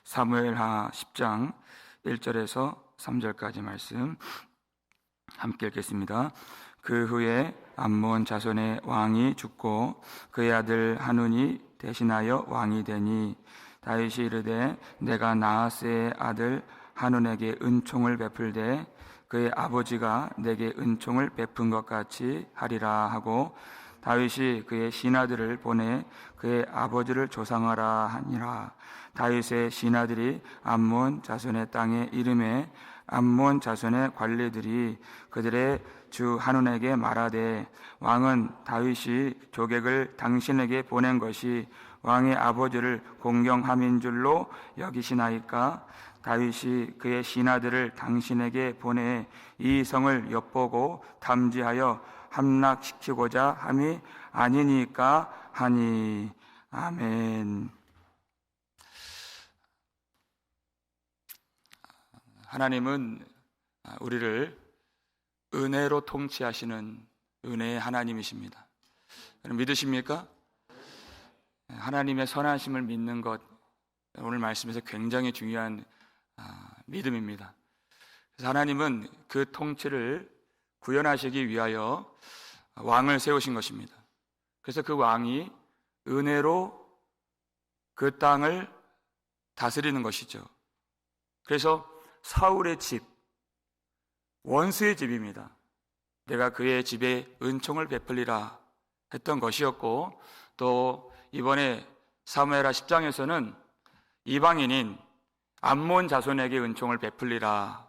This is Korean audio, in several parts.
사무엘하 10장 1절에서 3절까지 말씀 함께 읽겠습니다. 그 후에 암몬 자손의 왕이 죽고 그의 아들 하눈이 대신하여 왕이 되니 다윗이 이르되 내가 나하스의 아들 하눈에게 은총을 베풀되 그의 아버지가 내게 은총을 베푼 것 같이 하리라 하고 다윗이 그의 신하들을 보내 그의 아버지를 조상하라 하니라. 다윗의 신하들이 암몬 자손의 땅에 이름에 암몬 자손의 관리들이 그들의 주 하눈에게 말하되 왕은 다윗이 조객을 당신에게 보낸 것이 왕의 아버지를 공경함인 줄로 여기시나이까? 다윗이 그의 신하들을 당신에게 보내 이 성을 엿보고 탐지하여 함락시키고자 함이 아니니까 하니. 아멘. 하나님은 우리를 은혜로 통치하시는 은혜의 하나님이십니다. 믿으십니까? 하나님의 선하심을 믿는 것, 오늘 말씀에서 굉장히 중요한 믿음입니다. 그래서 하나님은 그 통치를 구현하시기 위하여 왕을 세우신 것입니다. 그래서 그 왕이 은혜로 그 땅을 다스리는 것이죠. 그래서 사울의 집, 원수의 집입니다. 내가 그의 집에 은총을 베풀리라 했던 것이었고, 또 이번에 사무엘하 10장에서는 이방인인 암몬 자손에게 은총을 베풀리라,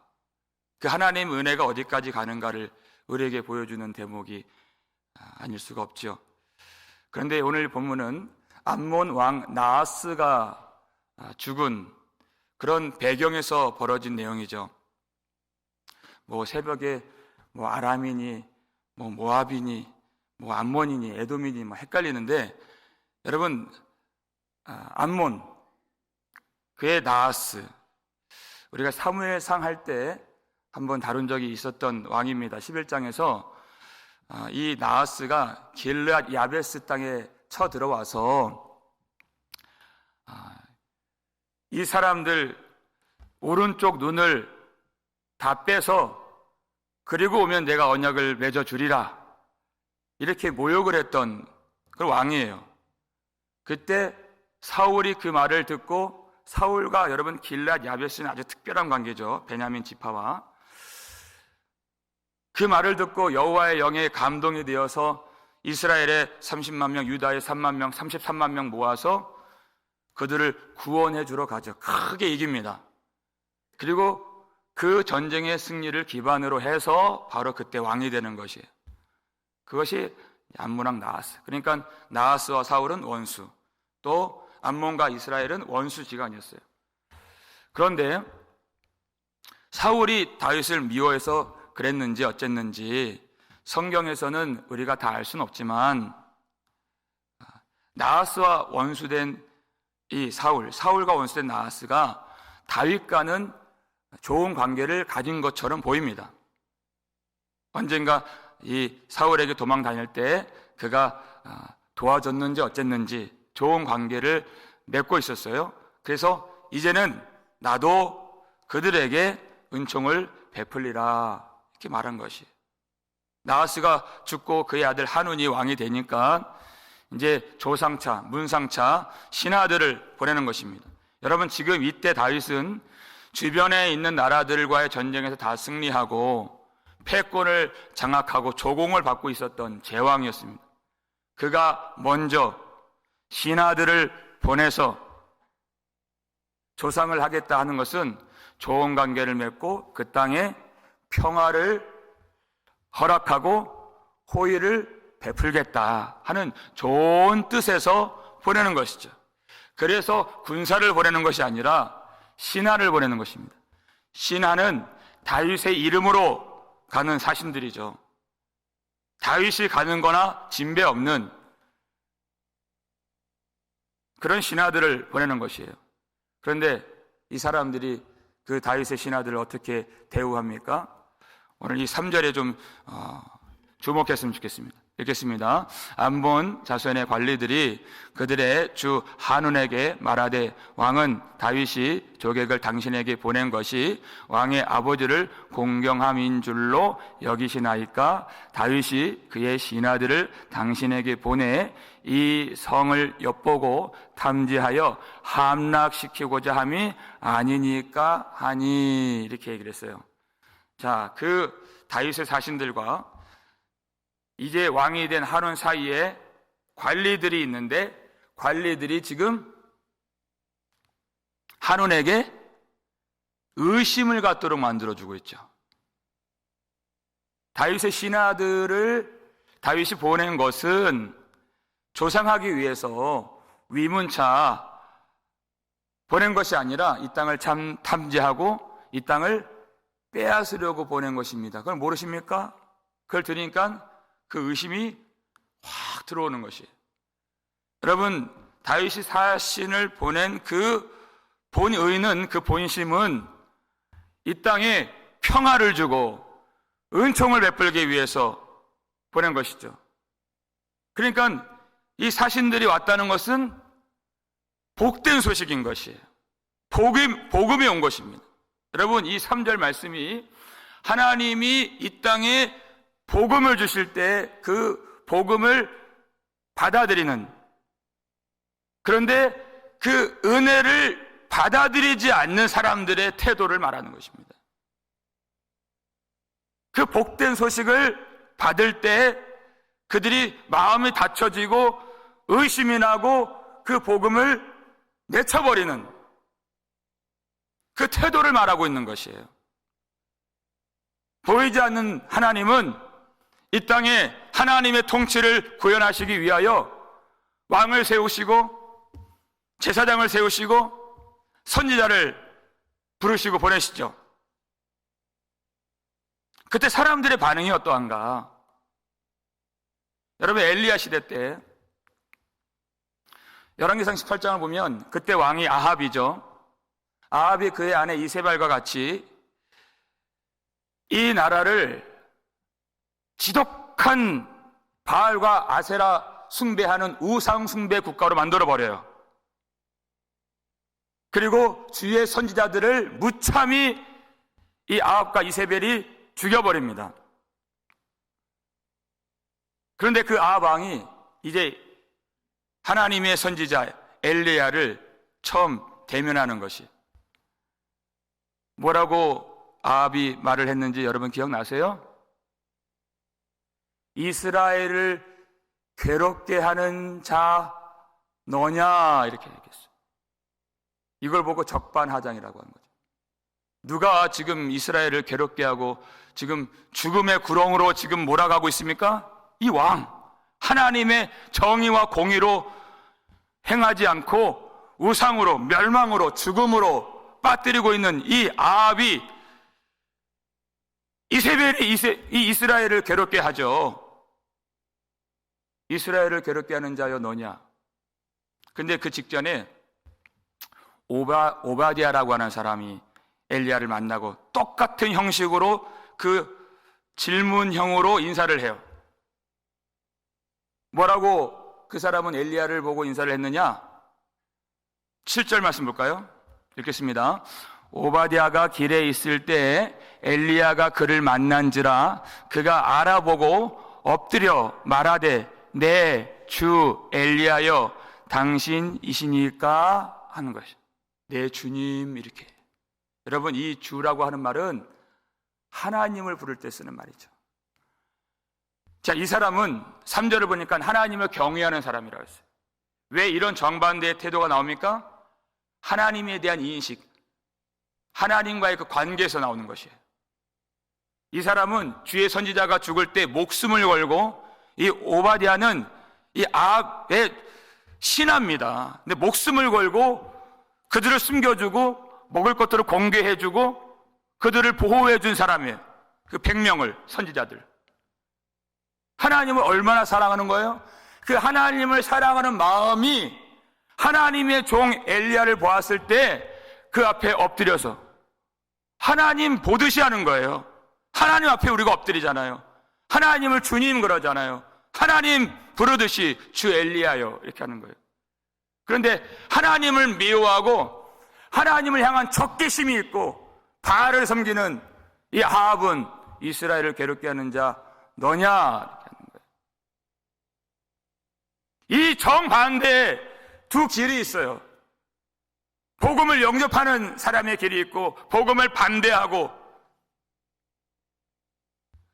그 하나님 은혜가 어디까지 가는가를 우리에게 보여주는 대목이 아닐 수가 없죠. 그런데 오늘 본문은 암몬 왕 나하스가 죽은 그런 배경에서 벌어진 내용이죠. 새벽에 아람이니 모압이니 암몬이니 에돔이니 헷갈리는데, 여러분, 암몬, 그의 나하스, 우리가 사무엘상 할 때 한번 다룬 적이 있었던 왕입니다. 11장에서 이 나하스가 길르앗 야베스 땅에 쳐들어와서 이 사람들 오른쪽 눈을 다 빼서 그리고 오면 내가 언약을 맺어주리라, 이렇게 모욕을 했던 그 왕이에요. 그때 사울이 그 말을 듣고, 사울과 여러분 길르앗 야베스는 아주 특별한 관계죠. 베냐민 지파와. 그 말을 듣고 여호와의 영에 감동이 되어서 이스라엘의 30만 명, 유다의 3만 명, 33만 명 모아서 그들을 구원해 주러 가죠. 크게 이깁니다. 그리고 그 전쟁의 승리를 기반으로 해서 바로 그때 왕이 되는 것이에요. 그것이 암몬왕 나하스. 그러니까 나하스와 사울은 원수, 또 암몬과 이스라엘은 원수지간이었어요. 그런데 사울이 다윗을 미워해서 그랬는지 어쨌는지 성경에서는 우리가 다 알 수는 없지만, 나하스와 원수된 이 사울과 원수된 나하스가 다윗과는 좋은 관계를 가진 것처럼 보입니다. 언젠가 이 사울에게 도망 다닐 때 그가 도와줬는지 어쨌는지 좋은 관계를 맺고 있었어요. 그래서 이제는 나도 그들에게 은총을 베풀리라, 이렇게 말한 것이. 나하스가 죽고 그의 아들 하눈이 왕이 되니까 이제 조상차, 문상차, 신하들을 보내는 것입니다. 여러분, 지금 이때 다윗은 주변에 있는 나라들과의 전쟁에서 다 승리하고 패권을 장악하고 조공을 받고 있었던 제왕이었습니다. 그가 먼저 신하들을 보내서 조상을 하겠다 하는 것은 좋은 관계를 맺고 그 땅에 평화를 허락하고 호의를 베풀겠다 하는 좋은 뜻에서 보내는 것이죠. 그래서 군사를 보내는 것이 아니라 신하를 보내는 것입니다. 신하는 다윗의 이름으로 가는 사신들이죠. 다윗이 가는 거나 진배 없는 그런 신하들을 보내는 것이에요. 그런데 이 사람들이 그 다윗의 신하들을 어떻게 대우합니까? 오늘 이 3절에 좀 주목했으면 좋겠습니다. 읽겠습니다. 암몬 자손의 관리들이 그들의 주 한운에게 말하되 왕은 다윗이 조객을 당신에게 보낸 것이 왕의 아버지를 공경함인 줄로 여기시나이까? 다윗이 그의 신하들을 당신에게 보내 이 성을 엿보고 탐지하여 함락시키고자 함이 아니니까 하니. 이렇게 얘기를 했어요. 자, 그 다윗의 사신들과 이제 왕이 된 한운 사이에 관리들이 있는데, 관리들이 지금 한운에게 의심을 갖도록 만들어주고 있죠. 다윗의 신하들을 다윗이 보낸 것은 조상하기 위해서 위문차 보낸 것이 아니라 이 땅을 탐지하고 이 땅을 빼앗으려고 보낸 것입니다. 그걸 모르십니까? 그걸 들으니까 그 의심이 확 들어오는 것이에요. 여러분, 다윗이 사신을 보낸 그 본의는, 그 본심은 이 땅에 평화를 주고 은총을 베풀기 위해서 보낸 것이죠. 그러니까 이 사신들이 왔다는 것은 복된 소식인 것이에요. 복음이 온 것입니다. 여러분, 이 3절 말씀이 하나님이 이 땅에 복음을 주실 때 그 복음을 받아들이는, 그런데 그 은혜를 받아들이지 않는 사람들의 태도를 말하는 것입니다. 그 복된 소식을 받을 때 그들이 마음이 닫혀지고 의심이 나고 그 복음을 내쳐버리는 그 태도를 말하고 있는 것이에요. 보이지 않는 하나님은 이 땅에 하나님의 통치를 구현하시기 위하여 왕을 세우시고 제사장을 세우시고 선지자를 부르시고 보내시죠. 그때 사람들의 반응이 어떠한가? 여러분, 엘리야 시대 때 열왕기상 18장을 보면 그때 왕이 아합이죠. 아합이 그의 아내 이세벨과 같이 이 나라를 지독한 바알과 아세라 숭배하는 우상 숭배 국가로 만들어버려요. 그리고 주의 선지자들을 무참히 이 아합과 이세벨이 죽여버립니다. 그런데 그 아합 왕이 이제 하나님의 선지자 엘리야를 처음 대면하는 것이, 뭐라고 아합이 말을 했는지 여러분 기억나세요? 이스라엘을 괴롭게 하는 자 너냐, 이렇게 얘기했어요. 이걸 보고 적반하장이라고 하는 거죠. 누가 지금 이스라엘을 괴롭게 하고 지금 죽음의 구렁으로 지금 몰아가고 있습니까? 이 왕, 하나님의 정의와 공의로 행하지 않고 우상으로, 멸망으로, 죽음으로 빠뜨리고 있는 이 아합이, 이세벨이 이 이스라엘을 괴롭게 하죠. 이스라엘을 괴롭게 하는 자여 너냐. 근데 그 직전에 오바댜라고 하는 사람이 엘리야를 만나고 똑같은 형식으로 그 질문형으로 인사를 해요. 뭐라고 그 사람은 엘리야를 보고 인사를 했느냐? 7절 말씀 볼까요? 읽겠습니다. 오바댜가 길에 있을 때 엘리야가 그를 만난지라 그가 알아보고 엎드려 말하되 내 주 엘리야여 당신이시니까 하는 것이죠. 내 주님, 이렇게. 여러분, 이 주라고 하는 말은 하나님을 부를 때 쓰는 말이죠. 자, 이 사람은 3절을 보니까 하나님을 경외하는 사람이라고 했어요. 왜 이런 정반대의 태도가 나옵니까? 하나님에 대한 인식, 하나님과의 그 관계에서 나오는 것이에요. 이 사람은 주의 선지자가 죽을 때 목숨을 걸고, 이 오바댜는 이 아합의 신하입니다. 근데 목숨을 걸고 그들을 숨겨주고 먹을 것들을 공개해주고 그들을 보호해준 사람이에요. 그 100명을, 선지자들. 하나님을 얼마나 사랑하는 거예요? 그 하나님을 사랑하는 마음이 하나님의 종 엘리야를 보았을 때 그 앞에 엎드려서 하나님 보듯이 하는 거예요. 하나님 앞에 우리가 엎드리잖아요. 하나님을 주님 그러잖아요. 하나님 부르듯이 주 엘리야여 이렇게 하는 거예요. 그런데 하나님을 미워하고 하나님을 향한 적개심이 있고 바알을 섬기는 이 아합은 이스라엘을 괴롭게 하는 자 너냐 이렇게 하는 거예요. 이 정반대에 두 길이 있어요. 복음을 영접하는 사람의 길이 있고 복음을 반대하고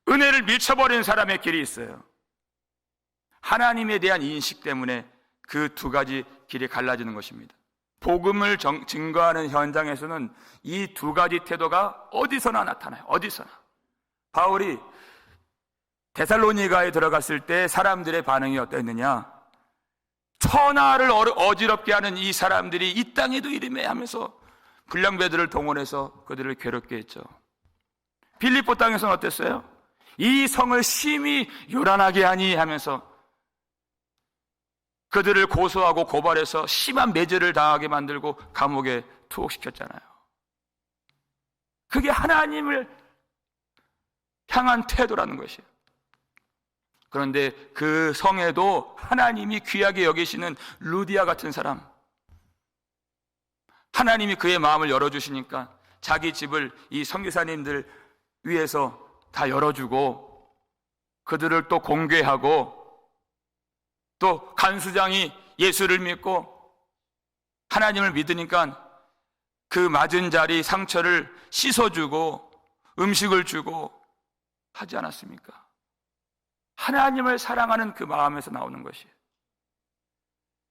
은혜를 밀쳐버리는 사람의 길이 있어요. 하나님에 대한 인식 때문에 그 두 가지 길이 갈라지는 것입니다. 복음을 증거하는 현장에서는 이 두 가지 태도가 어디서나 나타나요. 어디서나. 바울이 데살로니가에 들어갔을 때 사람들의 반응이 어땠느냐? 천하를 어지럽게 하는 이 사람들이 이 땅에도 이름해 하면서 불량배들을 동원해서 그들을 괴롭게 했죠. 빌립보 땅에서는 어땠어요? 이 성을 심히 요란하게 하니 하면서 그들을 고소하고 고발해서 심한 매질을 당하게 만들고 감옥에 투옥시켰잖아요. 그게 하나님을 향한 태도라는 것이에요. 그런데 그 성에도 하나님이 귀하게 여기시는 루디아 같은 사람, 하나님이 그의 마음을 열어주시니까 자기 집을 이 선교사님들 위해서 다 열어주고 그들을 또 공개하고 또 간수장이 예수를 믿고 하나님을 믿으니까 그 맞은 자리 상처를 씻어주고 음식을 주고 하지 않았습니까? 하나님을 사랑하는 그 마음에서 나오는 것이에요.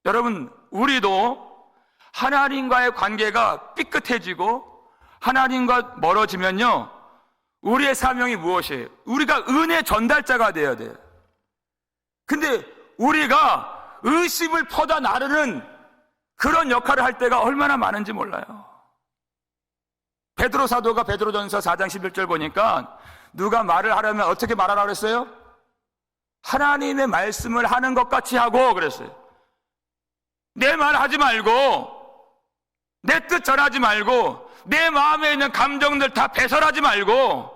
여러분, 우리도 하나님과의 관계가 삐끗해지고 하나님과 멀어지면요, 우리의 사명이 무엇이에요? 우리가 은혜 전달자가 되어야 돼요. 근데 우리가 의심을 퍼다 나르는 그런 역할을 할 때가 얼마나 많은지 몰라요. 베드로 사도가 베드로전서 4장 11절 보니까 누가 말을 하려면 어떻게 말하라고 그랬어요? 하나님의 말씀을 하는 것 같이 하고 그랬어요. 내 말 하지 말고 내 뜻 전하지 말고 내 마음에 있는 감정들 다 배설하지 말고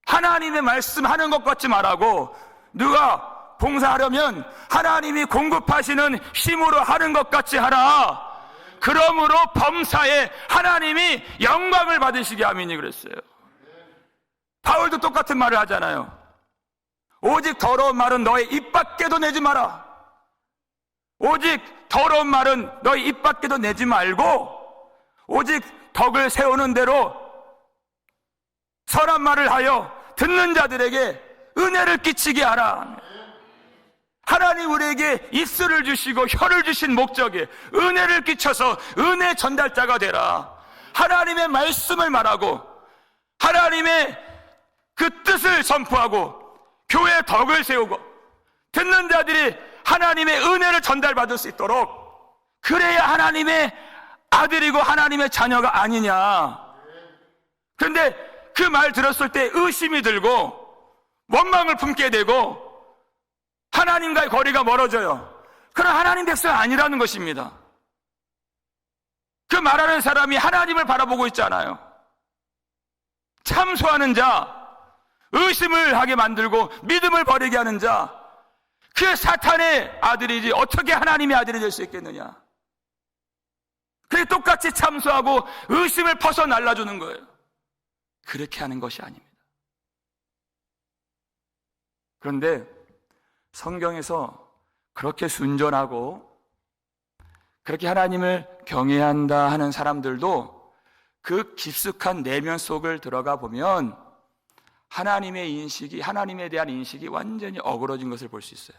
하나님의 말씀 하는 것 같이 말하고 누가 봉사하려면 하나님이 공급하시는 힘으로 하는 것 같이 하라. 그러므로 범사에 하나님이 영광을 받으시게 하미니 그랬어요. 바울도 똑같은 말을 하잖아요. 오직 더러운 말은 너의 입 밖에도 내지 마라. 오직 더러운 말은 너의 입 밖에도 내지 말고 오직 덕을 세우는 대로 선한 말을 하여 듣는 자들에게 은혜를 끼치게 하라. 하나님 우리에게 입술을 주시고 혀를 주신 목적에 은혜를 끼쳐서 은혜 전달자가 되라. 하나님의 말씀을 말하고 하나님의 그 뜻을 선포하고 교회의 덕을 세우고 듣는 자들이 하나님의 은혜를 전달받을 수 있도록 그래야 하나님의 아들이고 하나님의 자녀가 아니냐. 그런데 그 말 들었을 때 의심이 들고 원망을 품게 되고 하나님과의 거리가 멀어져요. 그런 하나님 백성이 아니라는 것입니다. 그 말하는 사람이 하나님을 바라보고 있잖아요. 참소하는 자, 의심을 하게 만들고 믿음을 버리게 하는 자, 그게 사탄의 아들이지 어떻게 하나님의 아들이 될 수 있겠느냐. 그게 똑같이 참소하고 의심을 퍼서 날라주는 거예요. 그렇게 하는 것이 아닙니다. 그런데 성경에서 그렇게 순전하고 그렇게 하나님을 경외한다 하는 사람들도 그 깊숙한 내면 속을 들어가 보면 하나님의 인식이, 하나님에 대한 인식이 완전히 어그러진 것을 볼 수 있어요.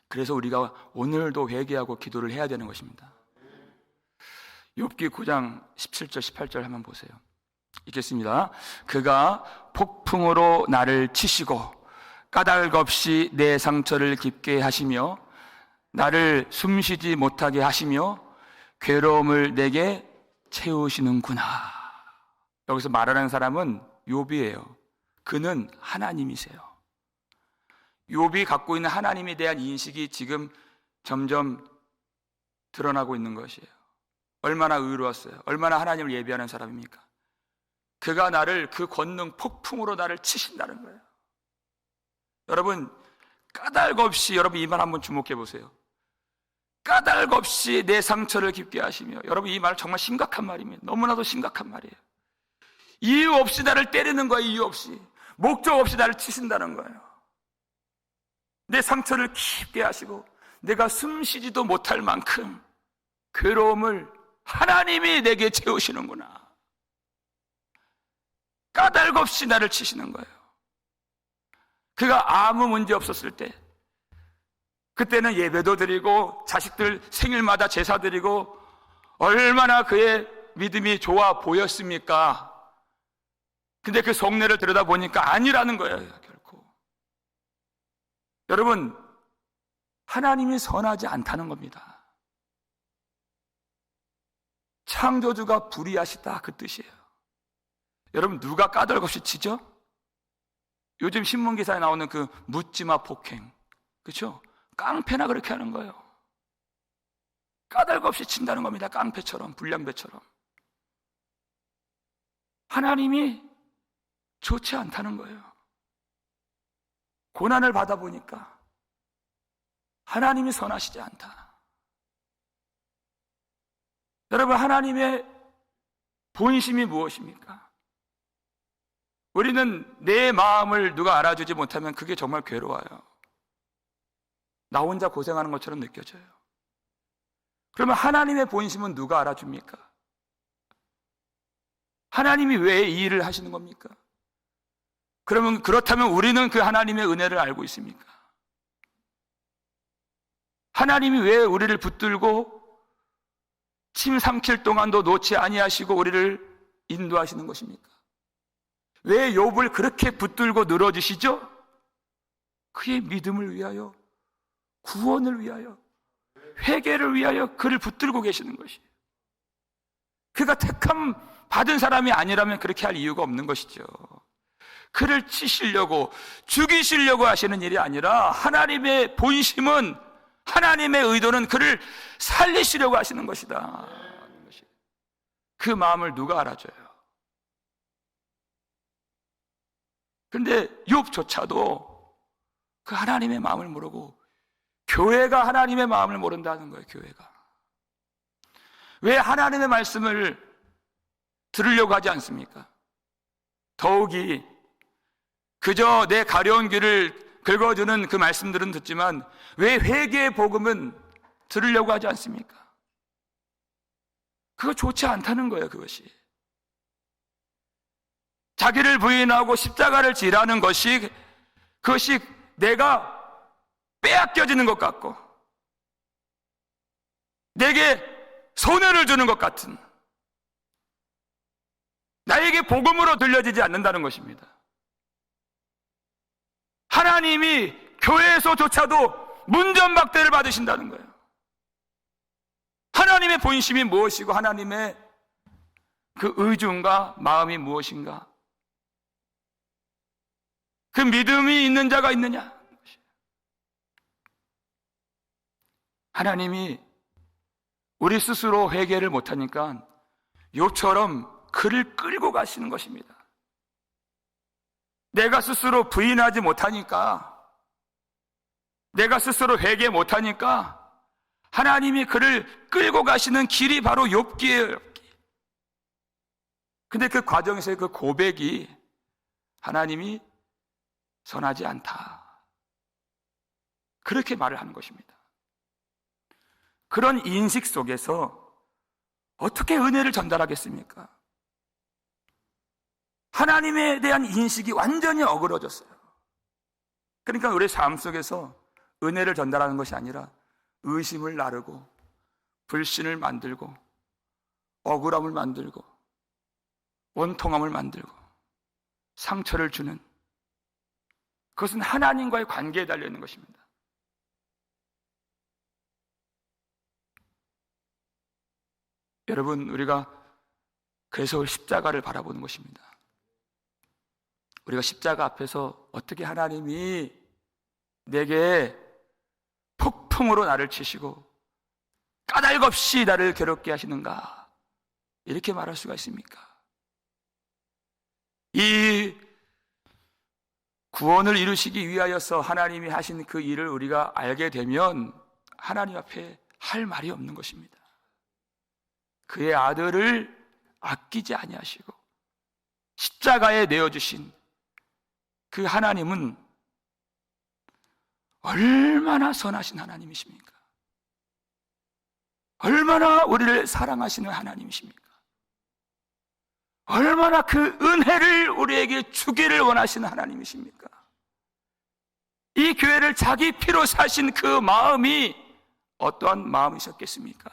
그래서 우리가 오늘도 회개하고 기도를 해야 되는 것입니다. 욥기 9장 17절 18절 한번 보세요. 읽겠습니다. 그가 폭풍으로 나를 치시고 까닭 없이 내 상처를 깊게 하시며 나를 숨쉬지 못하게 하시며 괴로움을 내게 채우시는구나. 여기서 말하는 사람은 욥이에요. 그는 하나님이세요. 욥이 갖고 있는 하나님에 대한 인식이 지금 점점 드러나고 있는 것이에요. 얼마나 의로웠어요. 얼마나 하나님을 예배하는 사람입니까? 그가 나를 그 권능 폭풍으로 나를 치신다는 거예요. 여러분, 까닭 없이, 여러분 이 말 한번 주목해 보세요. 까닭 없이 내 상처를 깊게 하시며, 여러분 이 말 정말 심각한 말입니다. 너무나도 심각한 말이에요. 이유 없이 나를 때리는 거예요. 이유 없이, 목적 없이 나를 치신다는 거예요. 내 상처를 깊게 하시고 내가 숨 쉬지도 못할 만큼 괴로움을 하나님이 내게 채우시는구나. 까닭 없이 나를 치시는 거예요. 그가 아무 문제 없었을 때, 그때는 예배도 드리고 자식들 생일마다 제사 드리고 얼마나 그의 믿음이 좋아 보였습니까? 근데 그 속내를 들여다보니까 아니라는 거예요, 결코. 여러분, 하나님이 선하지 않다는 겁니다. 창조주가 불의하시다, 그 뜻이에요. 여러분, 누가 까닭 없이 치죠? 요즘 신문기사에 나오는 그 묻지마 폭행, 그렇죠? 깡패나 그렇게 하는 거예요. 까닭 없이 친다는 겁니다. 깡패처럼, 불량배처럼. 하나님이 좋지 않다는 거예요. 고난을 받아보니까 하나님이 선하시지 않다. 여러분, 하나님의 본심이 무엇입니까? 우리는 내 마음을 누가 알아주지 못하면 그게 정말 괴로워요. 나 혼자 고생하는 것처럼 느껴져요. 그러면 하나님의 본심은 누가 알아줍니까? 하나님이 왜 이 일을 하시는 겁니까? 그러면 그렇다면 우리는 그 하나님의 은혜를 알고 있습니까? 하나님이 왜 우리를 붙들고 침 삼킬 동안도 놓지 아니하시고 우리를 인도하시는 것입니까? 왜 욥을 그렇게 붙들고 늘어지시죠? 그의 믿음을 위하여, 구원을 위하여, 회개를 위하여 그를 붙들고 계시는 것이에요. 그가 택함 받은 사람이 아니라면 그렇게 할 이유가 없는 것이죠. 그를 치시려고, 죽이시려고 하시는 일이 아니라 하나님의 본심은, 하나님의 의도는 그를 살리시려고 하시는 것이다. 그 마음을 누가 알아줘요? 그런데 욥조차도 그 하나님의 마음을 모르고, 교회가 하나님의 마음을 모른다는 거예요. 교회가 왜 하나님의 말씀을 들으려고 하지 않습니까? 더욱이 그저 내 가려운 귀를 긁어주는 그 말씀들은 듣지만 왜 회개의 복음은 들으려고 하지 않습니까? 그거 좋지 않다는 거예요. 그것이 자기를 부인하고 십자가를 지라는 것이, 그것이 내가 빼앗겨지는 것 같고 내게 손해를 주는 것 같은, 나에게 복음으로 들려지지 않는다는 것입니다. 하나님이 교회에서조차도 문전박대를 받으신다는 거예요. 하나님의 본심이 무엇이고 하나님의 그 의중과 마음이 무엇인가, 그 믿음이 있는 자가 있느냐. 하나님이 우리 스스로 회개를 못하니까 욥처럼 그를 끌고 가시는 것입니다. 내가 스스로 부인하지 못하니까, 내가 스스로 회개 못하니까 하나님이 그를 끌고 가시는 길이 바로 욥기예요. 욥기. 근데 그 과정에서의 그 고백이 하나님이 선하지 않다, 그렇게 말을 하는 것입니다. 그런 인식 속에서 어떻게 은혜를 전달하겠습니까? 하나님에 대한 인식이 완전히 어그러졌어요. 그러니까 우리 삶 속에서 은혜를 전달하는 것이 아니라 의심을 나르고 불신을 만들고 억울함을 만들고 원통함을 만들고 상처를 주는, 그것은 하나님과의 관계에 달려있는 것입니다. 여러분, 우리가 그래서 십자가를 바라보는 것입니다. 우리가 십자가 앞에서 어떻게 하나님이 내게 폭풍으로 나를 치시고 까닭 없이 나를 괴롭게 하시는가, 이렇게 말할 수가 있습니까? 이 구원을 이루시기 위하여서 하나님이 하신 그 일을 우리가 알게 되면 하나님 앞에 할 말이 없는 것입니다. 그의 아들을 아끼지 아니하시고 십자가에 내어주신 그 하나님은 얼마나 선하신 하나님이십니까? 얼마나 우리를 사랑하시는 하나님이십니까? 얼마나 그 은혜를 우리에게 주기를 원하시는 하나님이십니까? 이 교회를 자기 피로 사신 그 마음이 어떠한 마음이셨겠습니까?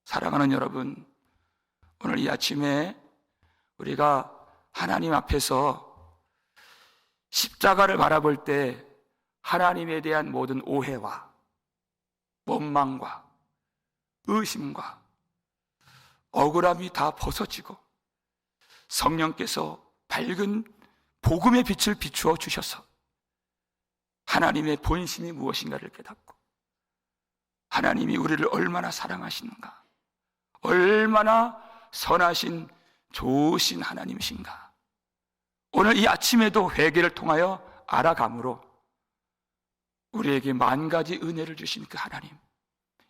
사랑하는 여러분, 오늘 이 아침에 우리가 하나님 앞에서 십자가를 바라볼 때 하나님에 대한 모든 오해와 원망과 의심과 억울함이 다 벗어지고 성령께서 밝은 복음의 빛을 비추어 주셔서 하나님의 본심이 무엇인가를 깨닫고 하나님이 우리를 얼마나 사랑하시는가, 얼마나 선하신 좋으신 하나님이신가, 오늘 이 아침에도 회개를 통하여 알아감으로 우리에게 만 가지 은혜를 주신 그 하나님,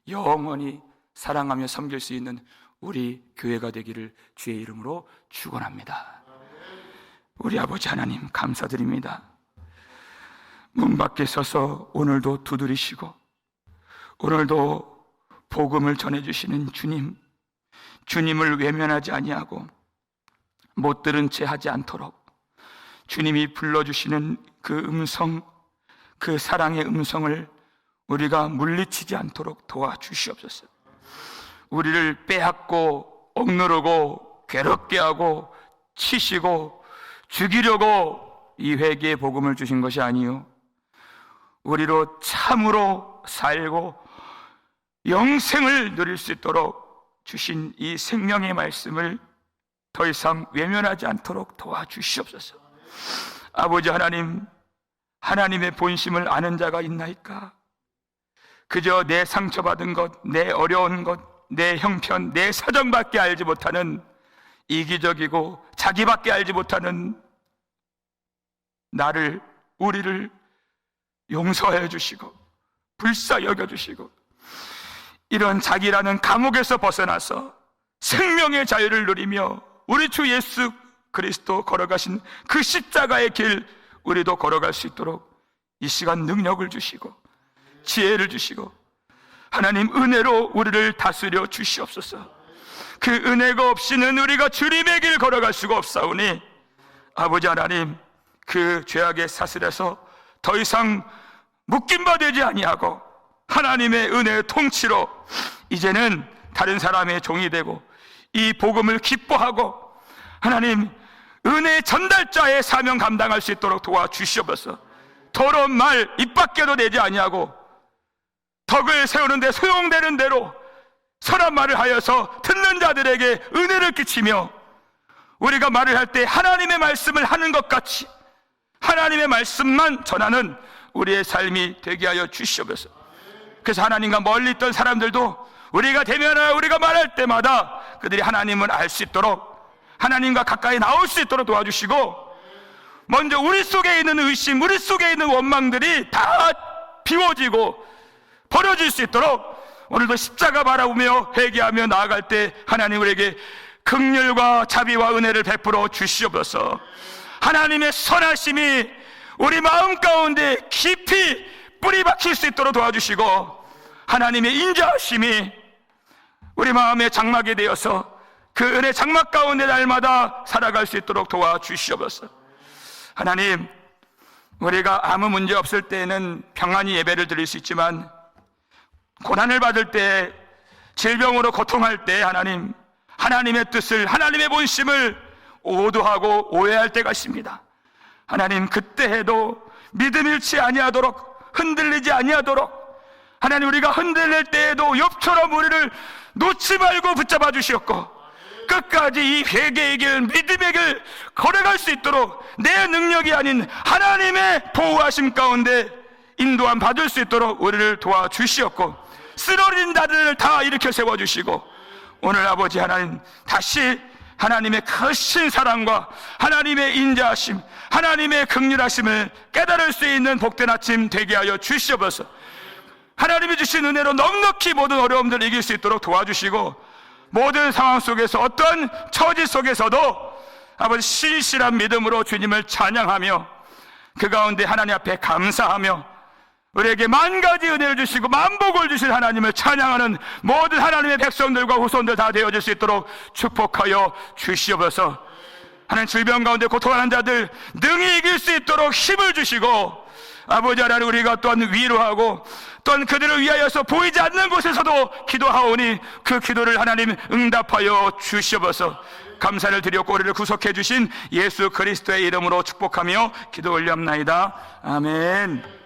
영원히 사랑하며 섬길 수 있는 우리 교회가 되기를 주의 이름으로 축원합니다. 우리 아버지 하나님 감사드립니다. 문 밖에 서서 오늘도 두드리시고 오늘도 복음을 전해주시는 주님, 주님을 외면하지 아니하고 못 들은 채 하지 않도록 주님이 불러주시는 그 음성, 그 사랑의 음성을 우리가 물리치지 않도록 도와주시옵소서. 우리를 빼앗고 억누르고 괴롭게 하고 치시고 죽이려고 이 회개의 복음을 주신 것이 아니요, 우리로 참으로 살고 영생을 누릴 수 있도록 주신 이 생명의 말씀을 더 이상 외면하지 않도록 도와주시옵소서. 아버지 하나님, 하나님의 본심을 아는 자가 있나이까? 그저 내 상처받은 것, 내 어려운 것, 내 형편, 내 사정밖에 알지 못하는 이기적이고 자기밖에 알지 못하는 나를, 우리를 용서해 주시고 불쌍히 여겨주시고 이런 자기라는 감옥에서 벗어나서 생명의 자유를 누리며 우리 주 예수 그리스도 걸어가신 그 십자가의 길 우리도 걸어갈 수 있도록 이 시간 능력을 주시고 지혜를 주시고 하나님 은혜로 우리를 다스려 주시옵소서. 그 은혜가 없이는 우리가 주님의 길 걸어갈 수가 없사오니 아버지 하나님, 그 죄악의 사슬에서 더 이상 묶임 바 되지 아니하고 하나님의 은혜의 통치로 이제는 다른 사람의 종이 되고 이 복음을 기뻐하고 하나님 은혜의 전달자의 사명 감당할 수 있도록 도와주시옵소서. 더러운 말 입 밖에도 내지 아니하고 덕을 세우는데 소용되는 대로 선한 말을 하여서 듣는 자들에게 은혜를 끼치며 우리가 말을 할 때 하나님의 말씀을 하는 것 같이 하나님의 말씀만 전하는 우리의 삶이 되게 하여 주시옵소서. 그래서 하나님과 멀리 있던 사람들도 우리가 대면하여 우리가 말할 때마다 그들이 하나님을 알 수 있도록 하나님과 가까이 나올 수 있도록 도와주시고 먼저 우리 속에 있는 의심, 우리 속에 있는 원망들이 다 비워지고 버려질 수 있도록 오늘도 십자가 바라보며 회개하며 나아갈 때 하나님 우리에게 긍휼과 자비와 은혜를 베풀어 주시옵소서. 하나님의 선하심이 우리 마음 가운데 깊이 뿌리 박힐 수 있도록 도와주시고 하나님의 인자하심이 우리 마음의 장막이 되어서 그 은혜 장막 가운데 날마다 살아갈 수 있도록 도와주시옵소서. 하나님, 우리가 아무 문제 없을 때에는 평안히 예배를 드릴 수 있지만 고난을 받을 때, 질병으로 고통할 때 하나님, 하나님의 뜻을, 하나님의 본심을 오도하고 오해할 때가 있습니다. 하나님, 그때에도 믿음 잃지 아니하도록, 흔들리지 아니하도록 하나님, 우리가 흔들릴 때에도 욥처럼 우리를 놓지 말고 붙잡아 주시옵고 끝까지 이 회개의 길, 믿음의 길 걸어갈 수 있도록 내 능력이 아닌 하나님의 보호하심 가운데 인도함 받을 수 있도록 우리를 도와주시옵고 쓰러진 자들을 다 일으켜 세워주시고 오늘 아버지 하나님 다시 하나님의 크신 사랑과 하나님의 인자하심, 하나님의 긍휼하심을 깨달을 수 있는 복된 아침 되게 하여 주시옵소서. 하나님이 주신 은혜로 넉넉히 모든 어려움들을 이길 수 있도록 도와주시고, 모든 상황 속에서 어떤 처지 속에서도 아버지 신실한 믿음으로 주님을 찬양하며 그 가운데 하나님 앞에 감사하며 우리에게 만 가지 은혜를 주시고 만복을 주실 하나님을 찬양하는 모든 하나님의 백성들과 후손들 다 되어질 수 있도록 축복하여 주시옵소서. 하나님, 질병 가운데 고통하는 자들 능히 이길 수 있도록 힘을 주시고, 아버지 하나님, 우리가 또한 위로하고 또한 그들을 위하여서 보이지 않는 곳에서도 기도하오니 그 기도를 하나님 응답하여 주시옵소서. 감사를 드렸고 우리를 구속해 주신 예수 그리스도의 이름으로 축복하며 기도 올리옵나이다. 아멘.